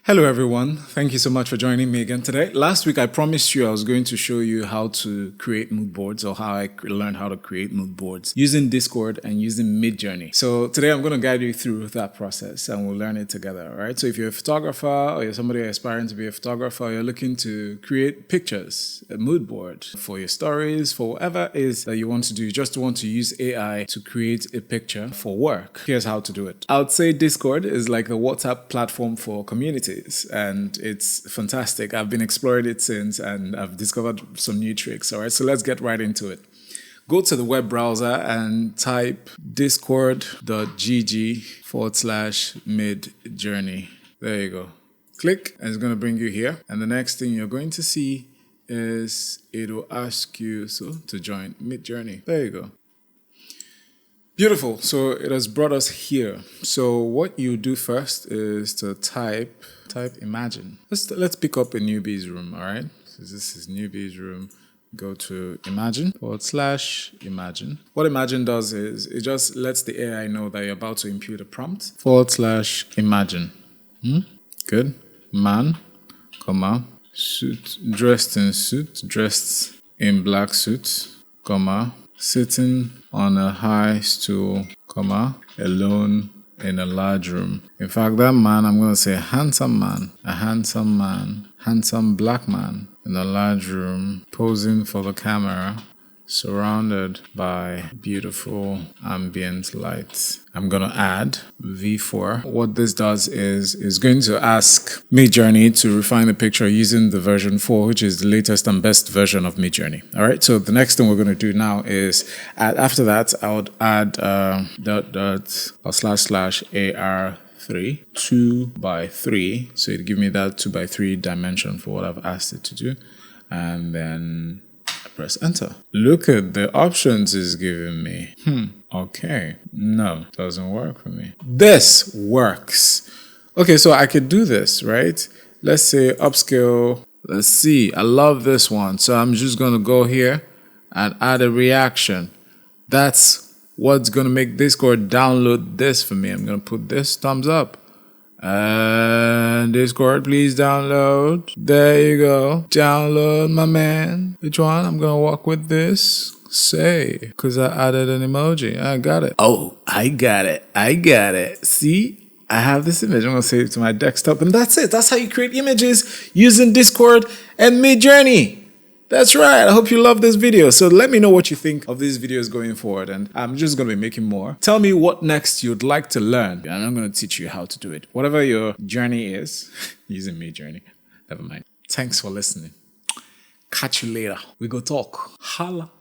Hello everyone, thank you so much for joining me again today. Last week I promised you I was going to show you how to create mood boards or how I learned how to create mood boards using Discord and using Midjourney. So today I'm going to guide you through that process and we'll learn it together, all right? So if you're a photographer or you're somebody aspiring to be a photographer, you're looking to create pictures, a mood board for your stories, for whatever it is that you want to do, you just want to use AI to create a picture for work. Here's how to do it. I would say Discord is like the WhatsApp platform for communities. And it's fantastic. I've been exploring it since and I've discovered some new tricks. All right, so let's get right into it. Go to the web browser and type discord.gg/midjourney. There you go. Click and it's going to bring you here. And the next thing you're going to see is it'll ask you to join Midjourney. There you go. Beautiful. So it has brought us here. So what you do first is to type imagine. Let's pick up a newbie's room, all right? So this is newbie's room. Go to imagine/imagine. What imagine does is it just lets the AI know that you're about to input a prompt. /imagine. Good. Man, comma, suit, dressed in black suit, comma, sitting on a high stool, comma, alone in a large room. In fact, that man, I'm going to say a handsome black man in a large room, posing for the camera, surrounded by beautiful ambient lights. I'm going to add V4. What this does is going to ask Midjourney to refine the picture using the version 4, which is the latest and best version of Midjourney. All right, so the next thing we're going to do now is, after that, I would add //AR3 2x3, so it give me that 2x3 dimension for what I've asked it to do, and then I press enter. Look at the options it's giving me. Okay, no, doesn't work for me. This works. Okay, so I could do this, right? Let's say upscale. Let's see, I love this one. So I'm just gonna go here and add a reaction. That's what's gonna make Discord download this for me. I'm gonna put this thumbs up. And Discord, please download. There you go. Download, my man. Which one? I'm gonna walk with this. Say, because I added an emoji. I got it. Oh, I got it. See? I have this image. I'm gonna save it to my desktop, and that's it. That's how you create images using Discord and Midjourney. That's right. I hope you love this video. So let me know what you think of these videos going forward. And I'm just going to be making more. Tell me what next you'd like to learn. And I'm going to teach you how to do it. Whatever your journey is, using Midjourney. Never mind. Thanks for listening. Catch you later. We go talk. Holla.